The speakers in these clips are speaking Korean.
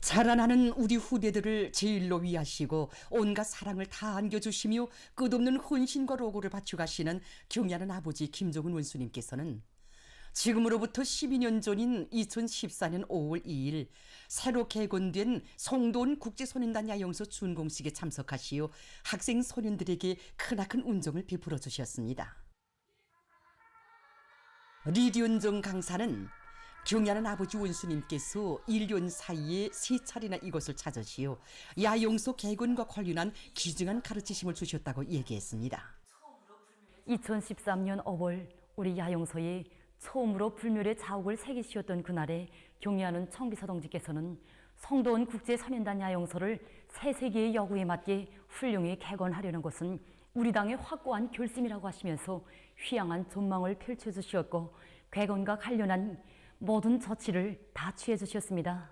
자라나는 우리 후대들을 제일로 위하시고 온갖 사랑을 다 안겨주시며 끝없는 헌신과 로고를 바쳐가시는 경애하는 아버지 김종은 원수님께서는 지금으로부터 12년 전인 2014년 5월 2일 새로 개건된 송도원 국제소년단 야영소 준공식에 참석하시어 학생 소년들에게 크나큰 운정을 베풀어 주셨습니다. 리디온정 강사는 경애하는 아버지 원수님께서 1년 사이에 3차례나 이곳을 찾으시어 야영소 개건과 관련한 귀중한 가르치심을 주셨다고 얘기했습니다. 2013년 5월 우리 야영소에 처음으로 불멸의 자욱을 새기시었던 그날에 경애하는 청비서 동지께서는 송도원 국제소년단 야영소를 새 세기의 여구에 맞게 훌륭히 개건하려는 것은 우리 당의 확고한 결심이라고 하시면서 휘양한 전망을 펼쳐주셨고 개건과 관련한 모든 조치를 다 취해주셨습니다.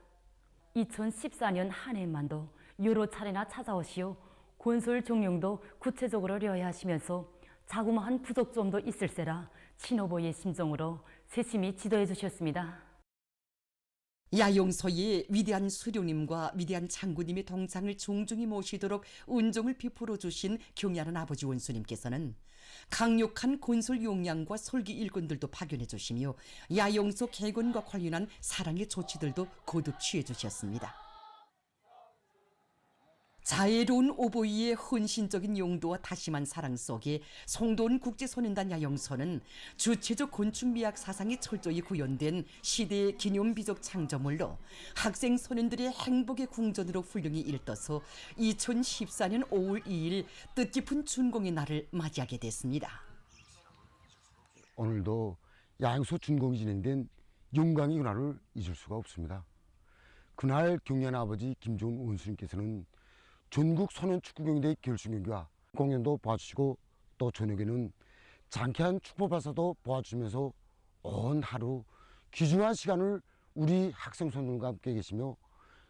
2014년 한 해만도 여러 차례나 찾아오시어 건설 종용도 구체적으로 려해하시면서 자그마한 부족점도 있을세라 친오보의 심정으로 세심히 지도해 주셨습니다. 야영소에 위대한 수령님과 위대한 장군님의 동상을 종중히 모시도록 운종을 베풀어 주신 경애하는 아버지 원수님께서는 강력한 건설 용량과 설계 일꾼들도 파견해 주시며 야영소 개건과 관련한 사랑의 조치들도 거듭 취해 주셨습니다. 자애로운 오보이의 헌신적인 용도와 다심한 사랑 속에 송도원 국제소년단 야영소는 주체적 건축미학 사상이 철저히 구현된 시대의 기념비적 창조물로 학생 소년들의 행복의 궁전으로 훌륭히 일떠서 2014년 5월 2일 뜻깊은 준공의 날을 맞이하게 됐습니다. 오늘도 야영소 준공이 진행된 영광의 그날을 잊을 수가 없습니다. 그날 경애하는 아버지 김종은 원수님께서는 전국 소년축구경기대 결승경기와 공연도 봐주시고 또 저녁에는 장쾌한 축포발사도 봐주시면서 온 하루 귀중한 시간을 우리 학생 소년들과 함께 계시며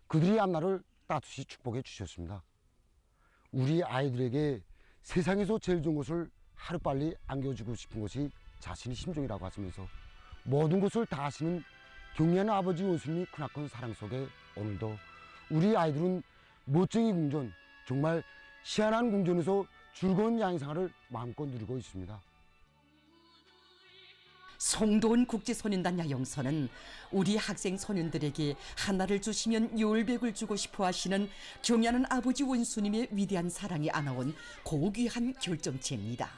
그들의 앞날을 따뜻이 축복해 주셨습니다. 우리 아이들에게 세상에서 제일 좋은 것을 하루빨리 안겨주고 싶은 것이 자신의 심정이라고 하시면서 모든 것을 다 하시는 경애하는 아버지 원수님이 크나큰 사랑 속에 오늘도 우리 아이들은 멋쟁이 궁전, 정말 희한한 궁전에서 즐거운 야행생활을 마음껏 누리고 있습니다. 송도원 국제소년단 야영소는 우리 학생 소년들에게 하나를 주시면 열백을 주고 싶어 하시는 경애하는 아버지 원수님의 위대한 사랑이 안아온 고귀한 결정체입니다.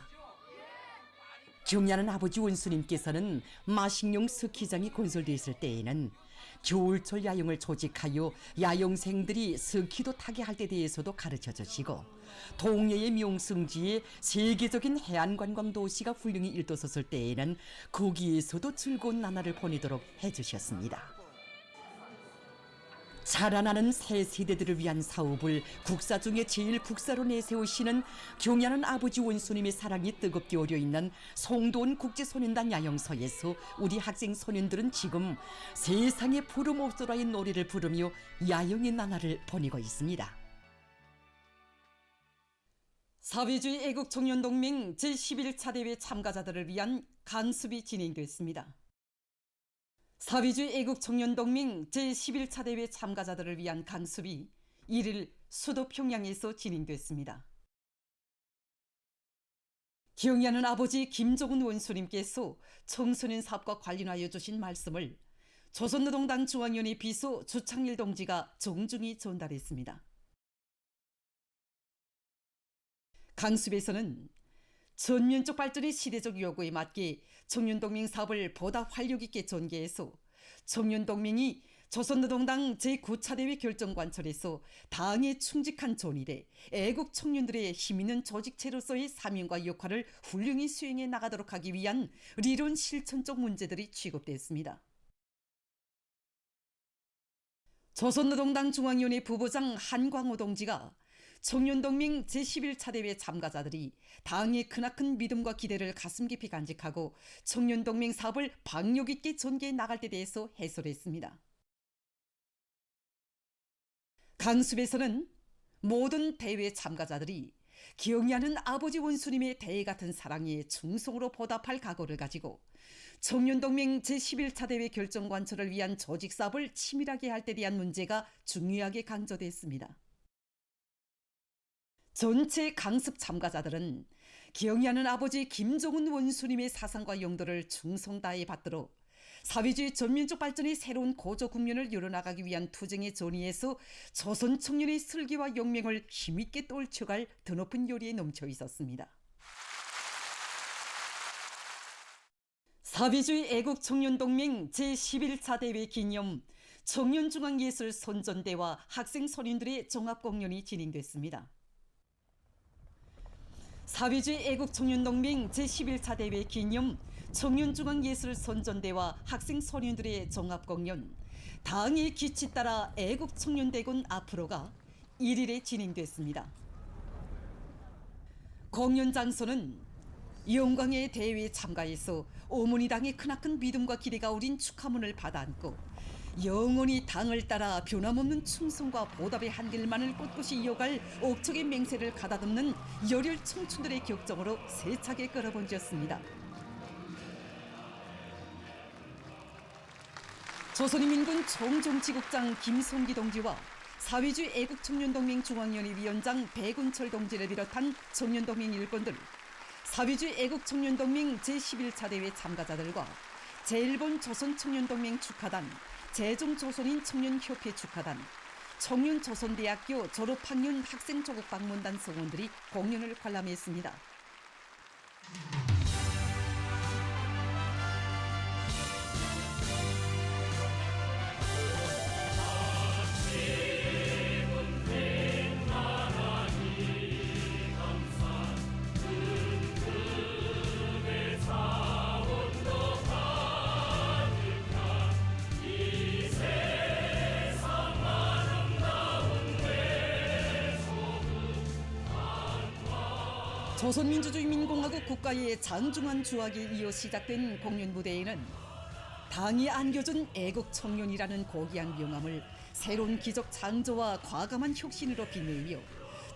경애하는 아버지 원수님께서는 마식령 스키장이 건설되었을 때에는 겨울철 야영을 조직하여 야영생들이 스키도 타게 할 때 대해서도 가르쳐 주시고 동해의 명승지에 세계적인 해안관광 도시가 훌륭히 일떠섰을 때에는 거기에서도 즐거운 나날을 보내도록 해주셨습니다. 자라나는 새 세대들을 위한 사업을 국사 중에 제일 국사로 내세우시는 경애하는 아버지 원수님의 사랑이 뜨겁게 어려있는 송도원 국제소년단 야영소에서 우리 학생 소년들은 지금 세상의 푸름 옵소라의 노래를 부르며 야영의 나날을 보내고 있습니다. 사회주의 애국청년동맹 제11차 대회 참가자들을 위한 강습이 진행됐습니다. 사회주의 애국청년동맹 제11차 대회 참가자들을 위한 강습이 1일 수도 평양에서 진행됐습니다. 경애하는 아버지 김종은 원수님께서 청소년 사업과 관련하여 주신 말씀을 조선노동당 중앙위원회 비서 주창일 동지가 정중히 전달했습니다. 강습에서는 전면적 발전의 시대적 요구에 맞게 청년동맹 사업을 보다 활력 있게 전개해서 청년동맹이 조선노동당 제9차 대회 결정관철에서 당에 충직한 존이래 애국 청년들의 힘있는 조직체로서의 사명과 역할을 훌륭히 수행해 나가도록 하기 위한理論 실천적 문제들이 취급됐습니다. 조선노동당 중앙위원회 부부장 한광호 동지가 청년동맹 제11차 대회 참가자들이 당의 크나큰 믿음과 기대를 가슴 깊이 간직하고 청년동맹 사업을 박력 있게 전개해 나갈 때 대해서 해설했습니다. 강습에서는 모든 대회 참가자들이 기영이하는 아버지 원수님의 대의 같은 사랑에 충성으로 보답할 각오를 가지고 청년동맹 제11차 대회 결정 관철을 위한 조직 사업을 치밀하게 할 때 대한 문제가 중요하게 강조됐습니다. 전체 강습 참가자들은 기영이하는 아버지 김종훈 원수님의 사상과 용도를 충성 다해 받들어 사회주의 전민족 발전의 새로운 고조 국면을 열어나가기 위한 투쟁의 전의에서 조선 청년의 슬기와 용맹을 힘있게 떨쳐갈 드높은 요리에 넘쳐 있었습니다. 사회주의 애국청년동맹 제11차 대회 기념 청년중앙예술 선전대와 학생선임들의 종합공연이 진행됐습니다. 사회주의 애국청년동맹 제11차 대회 기념 청년중앙예술 선전대와 학생선임들의 종합공연 당의 기치 따라 애국청년대군 앞으로가 1일에 진행됐습니다. 공연 장소는 영광의 대회에 참가해서 어머니 당의 크나큰 믿음과 기대가 어린 축하문을 받아안고 영원히 당을 따라 변함없는 충성과 보답의 한길만을 꼿꼿이 이어갈 옥적의 맹세를 가다듬는 열혈 청춘들의 격정으로 세차게 끌어번졌습니다. 조선인민군 총정치국장 김송기 동지와 사회주의 애국청년동맹 중앙위원회 위원장 배군철 동지를 비롯한 청년동맹 일꾼들, 사회주의 애국청년동맹 제11차 대회 참가자들과 제1본 조선청년동맹 축하단, 제종조선인 청년협회 축하단, 청년조선대학교 졸업학년 학생조국 방문단 성원들이 공연을 관람했습니다. 조선민주주의민공화국 국가의 장중한 주악에 이어 시작된 공연 무대에는 당이 안겨준 애국청년이라는 고귀한 명함을 새로운 기적 창조와 과감한 혁신으로 빛내며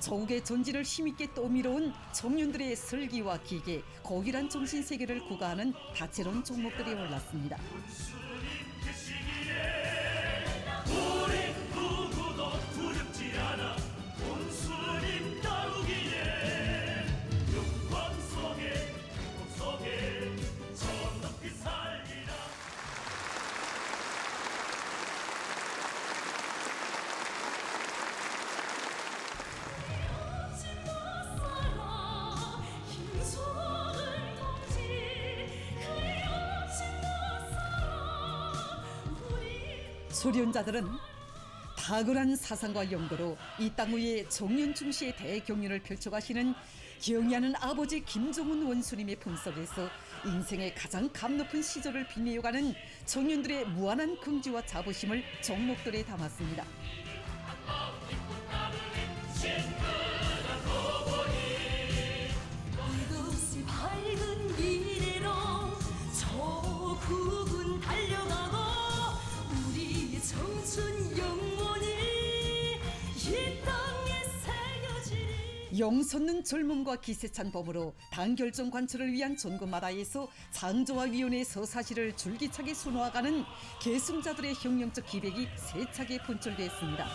조국의 전진을 힘있게 떠밀어온 청년들의 슬기와 기계, 고귀한 정신세계를 구가하는 다채로운 종목들이 올랐습니다. 수련자들은 탁월한 사상과 용도로 이 땅 위에 청년 중시의 대경륜을 펼쳐가시는 기영이하는 아버지 김종훈 원수님의 품속에서 인생의 가장 감높은 시절을 빛내어가는 청년들의 무한한 긍지와 자부심을 종목들에 담았습니다. 이곳이 밝은 미래로 조국은 달려가고 우리 청춘 영혼이 이 땅에 새겨지리. 영솟는 젊음과 기세찬 법으로 당 결정 관철을 위한 전국마다에서 장조와 위원회 서사시를 줄기차게 수놓아가는 계승자들의 혁명적 기백이 세차게 분출됐습니다.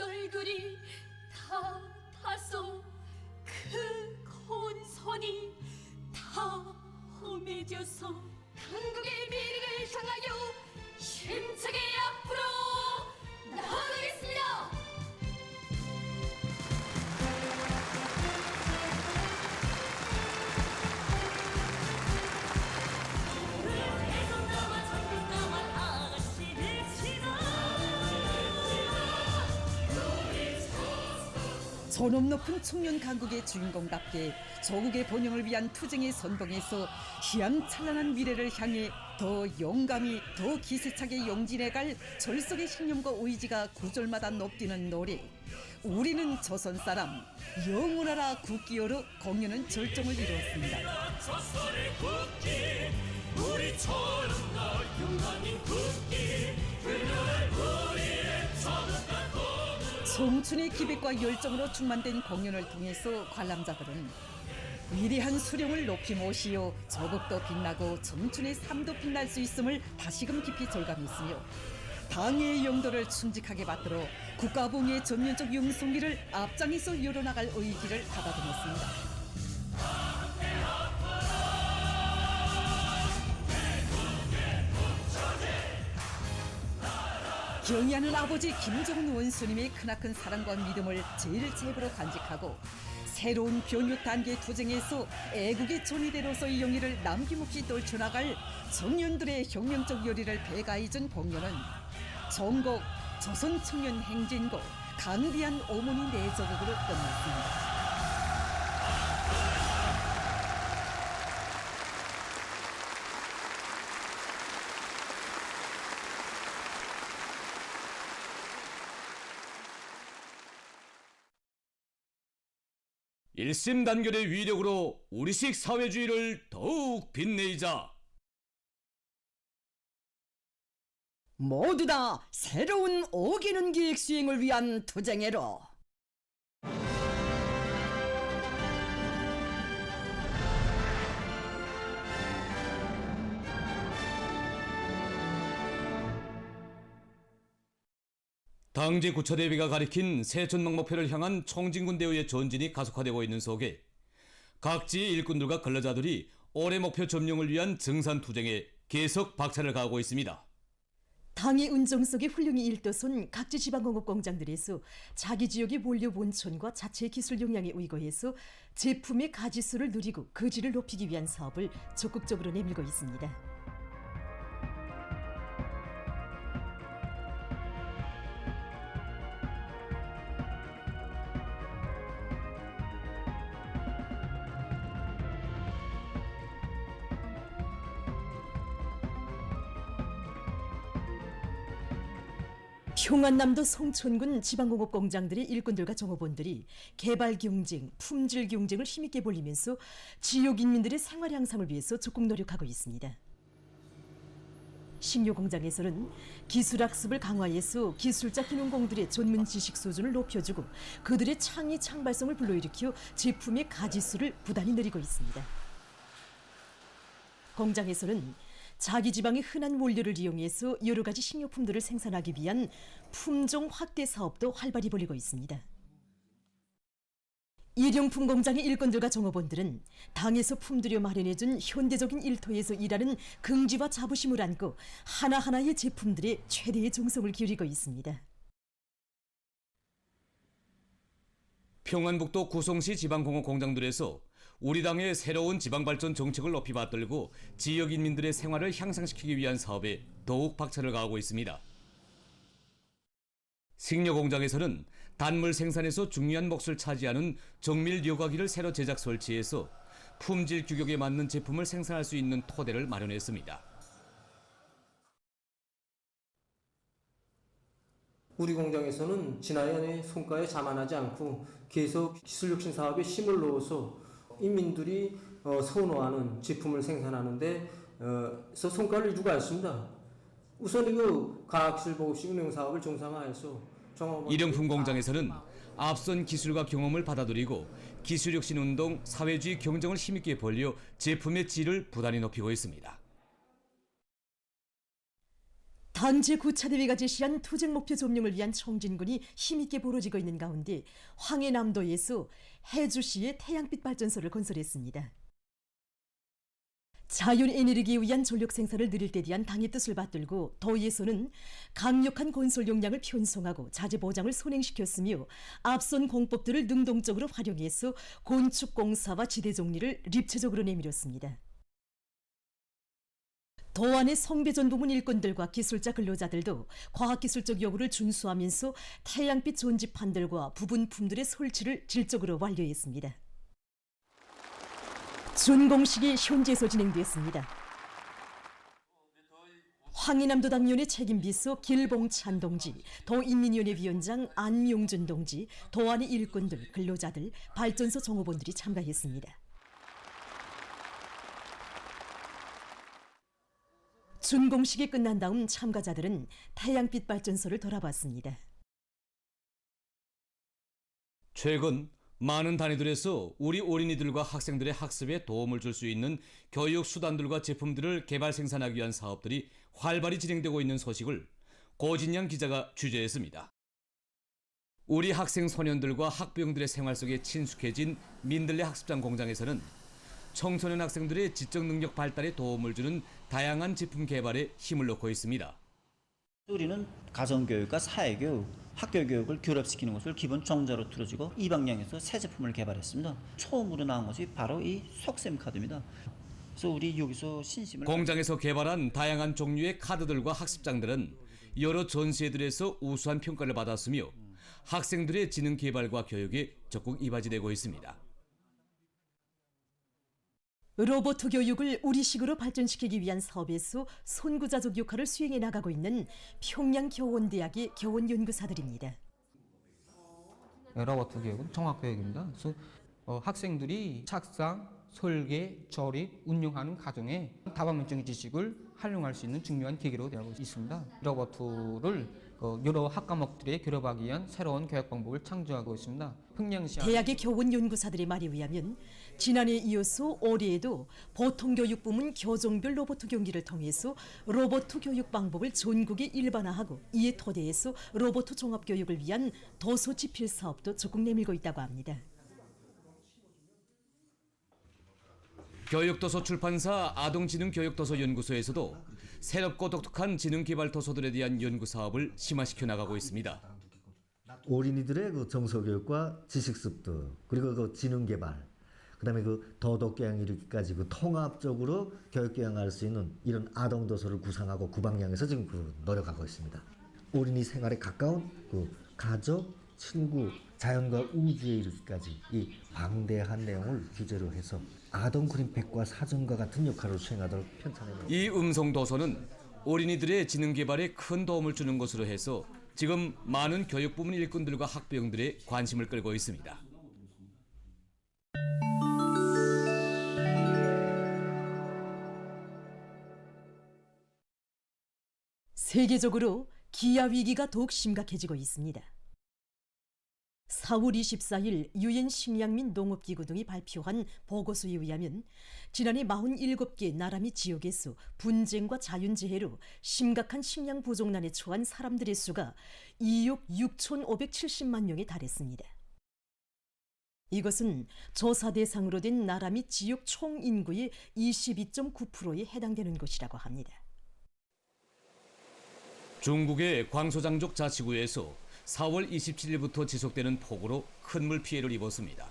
얼굴이 다 타서 그 혼선이 다 험해져서 한국의 미래를 향하여 힘차게 앞으로 나아가겠습니다. 존엄 높은 청년 강국의 주인공답게 조국의 번영을 위한 투쟁의 선봉에서 희망찬란한 미래를 향해 더 용감히 더 기세차게 용진해갈 절석의 신념과 의지가 구절마다 높뛰는 노래. 우리는 조선 사람, 영원하라 국기어로 공연은 절정을 이루었습니다. 청춘의 기백과 열정으로 충만된 공연을 통해서 관람자들은 위대한 수령을 높이 모시어 조국도 빛나고 청춘의 삶도 빛날 수 있음을 다시금 깊이 절감했으며 당의 용도를 충직하게 받들어 국가봉의 전면적 융성기를 앞장에서 열어나갈 의지를 가다듬었습니다. 경의하는 아버지 김정은 원수님의 크나큰 사랑과 믿음을 제일 제부로 간직하고 새로운 변육 단계 투쟁에서 애국의 전위대로서의 영예를 남김없이 떨쳐나갈 청년들의 혁명적 열의를 배가해준 공연은 전국 조선 청년 행진곡 강대한 어머니 내조곡으로 끝났습니다. 일심단결의 위력으로 우리식 사회주의를 더욱 빛내자. 모두 다 새로운 오개는 계획 수행을 위한 투쟁해로. 당제 구처대비가 가리킨 새 전망 목표를 향한 청진군대의 전진이 가속화되고 있는 속에 각지의 일꾼들과 근로자들이 올해 목표 점령을 위한 증산투쟁에 계속 박차를 가하고 있습니다. 당의 운정 속에 훌륭히 일도선 각지 지방공업 공장들에서 자기 지역의 원료 본촌과 자체 기술 역량에 의거해서 제품의 가지수를 누리고 그 질을 높이기 위한 사업을 적극적으로 내밀고 있습니다. 평안남도 송촌군 지방공업 공장들의 일꾼들과 종업원들이 개발 경쟁, 품질 경쟁을 힘있게 벌이면서 지역 인민들의 생활 향상을 위해서 적극 노력하고 있습니다. 식료 공장에서는 기술 학습을 강화해서 기술자 기능공들의 전문 지식 수준을 높여주고 그들의 창의 창발성을 불러일으켜 제품의 가지수를 부단히 늘리고 있습니다. 공장에서는 자기 지방의 흔한 원료를 이용해서 여러 가지 식료품들을 생산하기 위한 품종 확대 사업도 활발히 벌이고 있습니다. 일용품 공장의 일꾼들과 종업원들은 당에서 품들여 마련해준 현대적인 일터에서 일하는 긍지와 자부심을 안고 하나하나의 제품들에 최대의 정성을 기울이고 있습니다. 평안북도 구송시 지방공업 공장들에서 우리 당의 새로운 지방발전 정책을 높이 받들고 지역 인민들의 생활을 향상시키기 위한 사업에 더욱 박차를 가하고 있습니다. 식료 공장에서는 단물 생산에서 중요한 몫을 차지하는 정밀 여과기를 새로 제작 설치해서 품질 규격에 맞는 제품을 생산할 수 있는 토대를 마련했습니다. 우리 공장에서는 지난해 성과에 자만하지 않고 계속 기술혁신 사업에 힘을 넣어서 인민들이 선호하는 제품을 생산하는 데서 성과를 이루고 있습니다. 우선 이거 과학기술보급식 운영 사업을 정상화해서 일용품 공장에서는 앞선 기술과 경험을 받아들이고 기술혁신 운동, 사회주의 경쟁을 힘있게 벌려 제품의 질을 부단히 높이고 있습니다. 당 제9차대회가 제시한 투쟁 목표 점령을 위한 청진군이 힘있게 벌어지고 있는 가운데 황해남도에서 해주시의 태양빛 발전소를 건설했습니다. 자연에너지에 의한 전력 생산을 늘릴 데 대한 당의 뜻을 받들고 도의에서는 강력한 건설 역량을 편성하고 자재 보장을 선행시켰으며 앞선 공법들을 능동적으로 활용해서 건축공사와 지대 정리를 입체적으로 내밀었습니다. 도안의 성배전 부문 일꾼들과 기술자 근로자들도 과학기술적 요구를 준수하면서 태양빛 전지판들과 부분품들의 설치를 질적으로 완료했습니다. 준공식이 현지에서 진행됐습니다. 황인남도 당위원회 책임비서 길봉찬 동지, 도인민위원회 위원장 안용준 동지, 도안의 일꾼들, 근로자들, 발전소 종업원들이 참가했습니다. 준공식이 끝난 다음 참가자들은 태양빛 발전소를 돌아봤습니다. 최근 많은 단위들에서 우리 어린이들과 학생들의 학습에 도움을 줄 수 있는 교육 수단들과 제품들을 개발 생산하기 위한 사업들이 활발히 진행되고 있는 소식을 고진양 기자가 취재했습니다. 우리 학생 소년들과 학부형들의 생활 속에 친숙해진 민들레 학습장 공장에서는 청소년 학생들의 지적 능력 발달에 도움을 주는 다양한 제품 개발에 힘을 넣고 있습니다. 우리는 가정교육과 사회교육, 학교교육을 결합시키는 것을 기본 정자로 들어주고 이 방향에서 새 제품을 개발했습니다. 처음으로 나온 것이 바로 이 속셈 카드입니다. 그래서 우리 여기서 신심을 공장에서 개발한 다양한 종류의 카드들과 학습장들은 여러 전시회들에서 우수한 평가를 받았으며 학생들의 지능 개발과 교육에 적극 이바지되고 있습니다. 로봇 교육을 우리식으로 발전시키기 위한 사업에서 선구자적 역할을 수행해 나가고 있는 평양교원대학의 교원연구사들입니다. 로봇 교육은 종합교육입니다. 그래서 학생들이 착상, 설계, 조립, 운영하는 과정에 다방면적인 지식을 활용할 수 있는 중요한 계기로 되고 있습니다. 로봇을 여러 학과목들에 결합하기 위한 새로운 교육 방법을 창조하고 있습니다. 평양시 대학의 교원연구사들의 말에 의하면 지난해에 이어서 올해에도 보통교육 부문 교종별 로봇 경기를 통해서 로봇 교육 방법을 전국에 일반화하고 이에 토대에서 로봇 종합교육을 위한 도서 집필 사업도 적극 내밀고 있다고 합니다. 교육도서 출판사 아동지능교육도서연구소에서도 새롭고 독특한 지능개발 도서들에 대한 연구사업을 심화시켜 나가고 있습니다. 어린이들의 그 정서교육과 지식습득, 그리고 그 지능개발, 그다음에 그 도덕교양 이르기까지 그 통합적으로 교육교양할 수 있는 이런 아동도서를 구상하고 그 방향에서 지금 노력하고 있습니다. 어린이 생활에 가까운 그 가족, 친구, 자연과 우주에 이르기까지 이 방대한 내용을 주제로 해서 아동 그림팩과 사전과 같은 역할을 수행하도록 편찬해놓은 이 음성 도서는 어린이들의 지능 개발에 큰 도움을 주는 것으로 해서 지금 많은 교육 부문 일꾼들과 학부형들의 관심을 끌고 있습니다. 세계적으로 기아 위기가 더욱 심각해지고 있습니다. 4월 24일 유엔 식량민 농업기구 등이 발표한 보고서에 의하면 지난해 47개 나라 및 지역에서 분쟁과 자연재해로 심각한 식량 부족난에 처한 사람들의 수가 2억 6,570만 명에 달했습니다. 이것은 조사 대상으로 된 나라 및 지역 총 인구의 22.9%에 해당되는 것이라고 합니다. 중국의 광소장족 자치구에서 4월 27일부터 지속되는 폭우로 큰 물 피해를 입었습니다.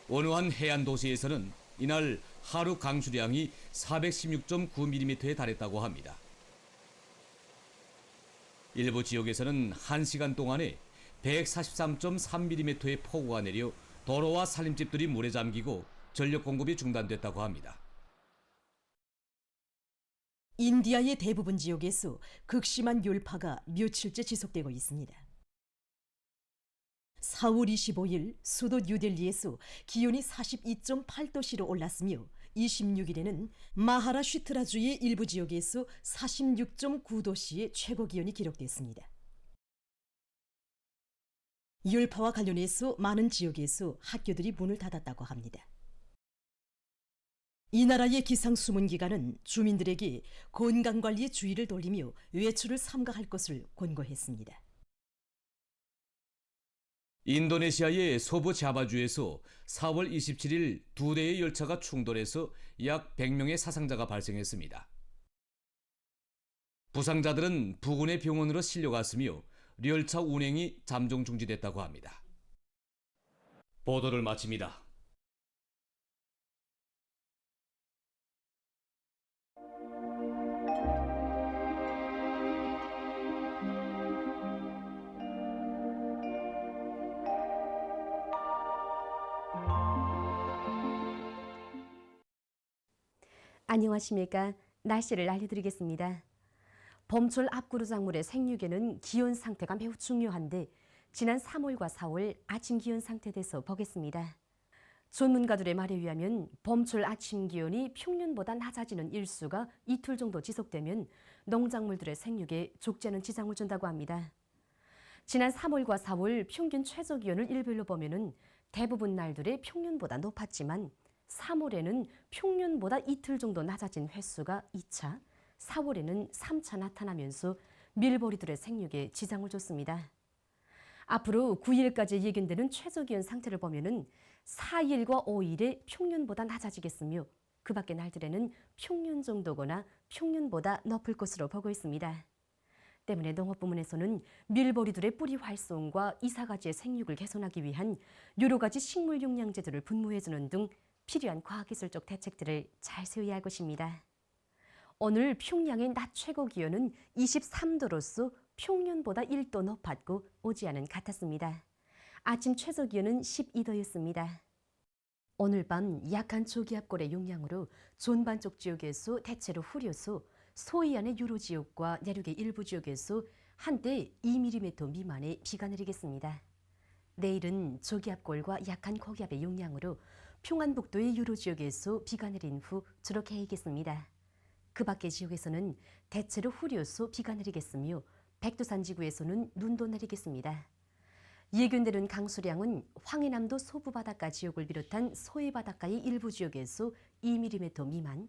어느 한 해안 도시에서는 이날 하루 강수량이 416.9mm에 달했다고 합니다. 일부 지역에서는 1시간 동안에 143.3mm의 폭우가 내려 도로와 살림집들이 물에 잠기고 전력 공급이 중단됐다고 합니다. 인디아의 대부분 지역에서 극심한 열파가 며칠째 지속되고 있습니다. 4월 25일 수도 뉴델리에서 기온이 42.8도씨로 올랐으며 26일에는 마하라슈트라주의 일부 지역에서 46.9도씨의 최고 기온이 기록됐습니다. 열파와 관련해서 많은 지역에서 학교들이 문을 닫았다고 합니다. 이 나라의 기상수문기관은 주민들에게 건강관리에 주의를 돌리며 외출을 삼가할 것을 권고했습니다. 인도네시아의 서부 자바주에서 4월 27일 2대의 열차가 충돌해서 약 100명의 사상자가 발생했습니다. 부상자들은 부근의 병원으로 실려갔으며 열차 운행이 잠정 중지됐다고 합니다. 보도를 마칩니다. 안녕하십니까. 날씨를 알려드리겠습니다. 봄철 앞구르작물의 생육에는 기온 상태가 매우 중요한데 지난 3월과 4월 아침 기온 상태에 대해서 보겠습니다. 전문가들의 말에 의하면 봄철 아침 기온이 평년보다 낮아지는 일수가 이틀 정도 지속되면 농작물들의 생육에 족제는 지장을 준다고 합니다. 지난 3월과 4월 평균 최저 기온을 일별로 보면은 대부분 날들의 평년보다 높았지만 3월에는 평년보다 이틀 정도 낮아진 횟수가 2차, 4월에는 3차 나타나면서 밀보리들의 생육에 지장을 줬습니다. 앞으로 9일까지 예견되는 최저기온 상태를 보면은 4일과 5일에 평년보다 낮아지겠으며 그 밖의 날들에는 평년 정도거나 평년보다 높을 것으로 보고 있습니다. 때문에 농업부문에서는 밀보리들의 뿌리 활성과 이사가지의 생육을 개선하기 위한 여러 가지 식물 영양제들을 분무해주는 등 필요한 과학기술적 대책들을 잘 세워야 할 것입니다. 오늘 평양의 낮 최고 기온은 23도로서 평년보다 1도 높았고 오지 않은 같았습니다. 아침 최저 기온은 12도였습니다. 오늘 밤 약한 초기압골의 영향으로 전반쪽 지역에서 대체로 흐려서 소해안의 유로 지역과 내륙의 일부 지역에서 한때 2mm 미만의 비가 내리겠습니다. 내일은 저기압골과 약한 고기압의 영향으로 평안북도의 유로 지역에서 비가 내린 후 주로 개이겠습니다. 그 밖의 지역에서는 대체로 흐려서 비가 내리겠으며 백두산 지구에서는 눈도 내리겠습니다. 예견되는 강수량은 황해남도 소부바닷가 지역을 비롯한 서해바닷가의 일부 지역에서 2mm 미만,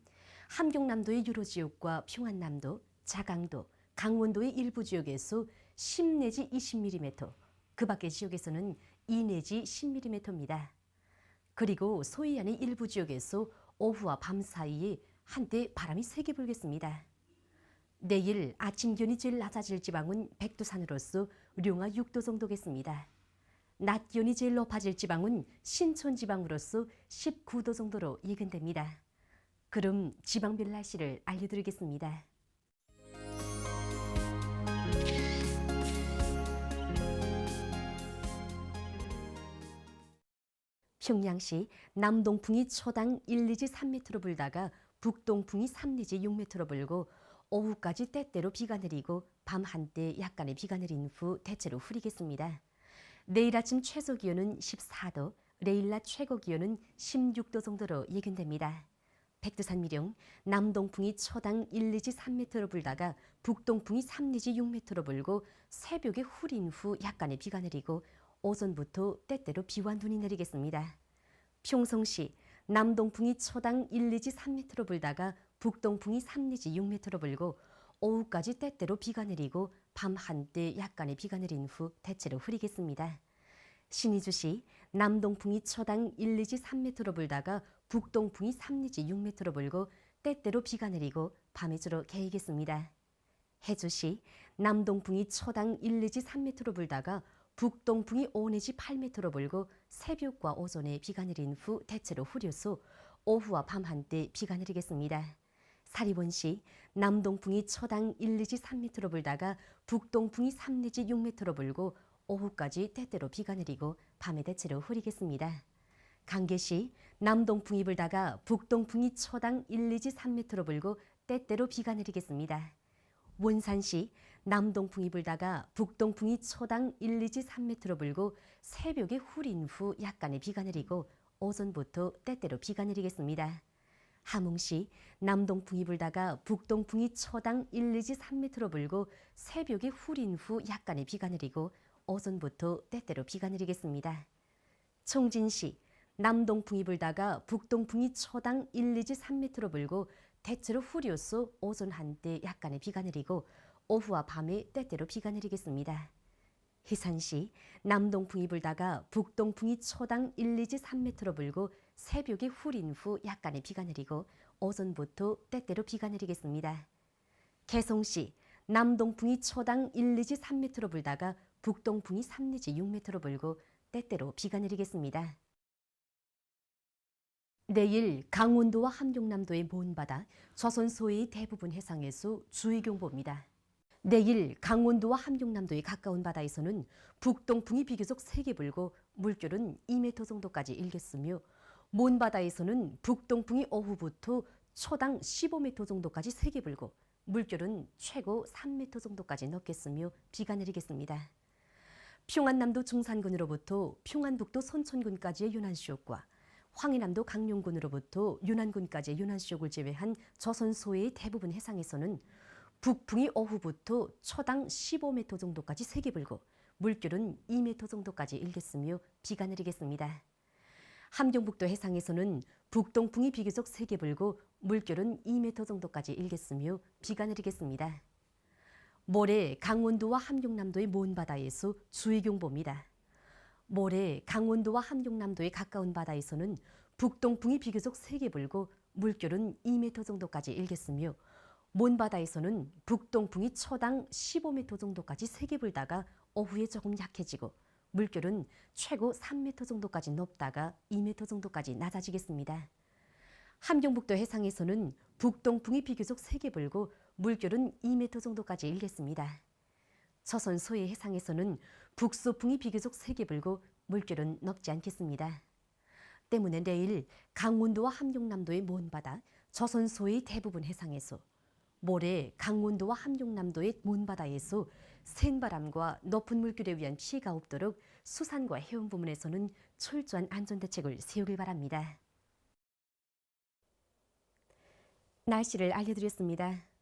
함경남도의 유로 지역과 평안남도, 자강도, 강원도의 일부 지역에서 10 내지 20mm, 그 밖의 지역에서는 2 내지 10mm입니다. 그리고 소해안의 일부 지역에서 오후와 밤 사이에 한때 바람이 세게 불겠습니다. 내일 아침 기온이 제일 낮아질 지방은 백두산으로서 룡화 6도 정도겠습니다. 낮 기온이 제일 높아질 지방은 신촌 지방으로서 19도 정도로 예견됩니다. 그럼 지방별 날씨를 알려드리겠습니다. 평양시 남동풍이 초당 1, 2지 3m로 불다가 북동풍이 3, 내지 6m로 불고 오후까지 때때로 비가 내리고 밤 한때 약간의 비가 내린 후 대체로 흐리겠습니다. 내일 아침 최저 기온은 14도, 내일 낮 최고 기온은 16도 정도로 예견됩니다. 백두산 미령 남동풍이 초당 1, 2지 3m로 불다가 북동풍이 3, 내지 6m로 불고 새벽에 흐린 후 약간의 비가 내리고 오전부터 때때로 비와 눈이 내리겠습니다. 평성시 남동풍이 초당 1, 2지 3m로 불다가 북동풍이 3, 내지 6m로 불고 오후까지 때때로 비가 내리고 밤 한때 약간의 비가 내린 후 대체로 흐리겠습니다. 신의주시 남동풍이 초당 1, 2지 3m로 불다가 북동풍이 3, 내지 6m로 불고 때때로 비가 내리고 밤에 주로 개이겠습니다. 해주시 남동풍이 초당 1, 2지 3m로 불다가 북동풍이 5 내지 8m로 불고 새벽과 오전에 비가 내린 후 대체로 흐려서 오후와 밤 한때 비가 내리겠습니다. 사리본시 남동풍이 초당 1, 2지 3m로 불다가 북동풍이 3 내지 6m로 불고 오후까지 때때로 비가 내리고 밤에 대체로 흐리겠습니다. 강계시 남동풍이 불다가 북동풍이 초당 1, 2지 3m로 불고 때때로 비가 내리겠습니다. 원산시 남동풍이 불다가 북동풍이 초당 1, 2지 3m로 불고 새벽에 흐린 후 약간의 비가 내리고 오전부터 때때로 비가 내리겠습니다. 함흥시 남동풍이 불다가 북동풍이 초당 1, 2지 3m로 불고 새벽에 흐린 후 약간의 비가 내리고 오전부터 때때로 비가 내리겠습니다. 총진시 남동풍이 불다가 북동풍이 초당 1, 2지 3m로 불고 대체로 흐려서 오전 한때 약간의 비가 내리고 오후와 밤에 때때로 비가 내리겠습니다. 희산시 남동풍이 불다가 북동풍이 초당 1, 2지 3m로 불고 새벽에 흐린 후 약간의 비가 내리고 오전부터 때때로 비가 내리겠습니다. 개성시 남동풍이 초당 1, 2지 3m로 불다가 북동풍이 3 내지 6m로 불고 때때로 비가 내리겠습니다. 내일 강원도와 함경남도의 먼 바다, 조선 소해의 대부분 해상에서 주의경보입니다. 내일 강원도와 함경남도의 가까운 바다에서는 북동풍이 비교적 세게 불고 물결은 2m 정도까지 일겠으며 먼 바다에서는 북동풍이 오후부터 초당 15m 정도까지 세게 불고 물결은 최고 3m 정도까지 넘겠으며 비가 내리겠습니다. 평안남도 중산군으로부터 평안북도 선천군까지의 윤환시옥과 황해남도 강룡군으로부터 윤환군까지의 윤환시옥을 제외한 조선 소해의 대부분 해상에서는 북풍이 오후부터 초당 15m 정도까지 세게 불고 물결은 2m 정도까지 일겠으며 비가 내리겠습니다. 함경북도 해상에서는 북동풍이 비교적 세게 불고 물결은 2m 정도까지 일겠으며 비가 내리겠습니다. 모레 강원도와 함경남도의 먼 바다에서 주의경보입니다. 모레 강원도와 함경남도의 가까운 바다에서는 북동풍이 비교적 세게 불고 물결은 2m 정도까지 일겠으며 먼 바다에서는 북동풍이 초당 15m 정도까지 세게 불다가 오후에 조금 약해지고 물결은 최고 3m 정도까지 높다가 2m 정도까지 낮아지겠습니다. 함경북도 해상에서는 북동풍이 비교적 세게 불고 물결은 2m 정도까지 일겠습니다. 조선 소해 해상에서는 북서풍이 비교적 세게 불고 물결은 높지 않겠습니다. 때문에 내일 강원도와 함경남도의 먼 바다, 조선 소해의 대부분 해상에서 모레 강원도와 함경남도의 먼 바다에서 센 바람과 높은 물결에 의한 피해가 없도록 수산과 해운 부문에서는 철저한 안전대책을 세우길 바랍니다. 날씨를 알려드렸습니다.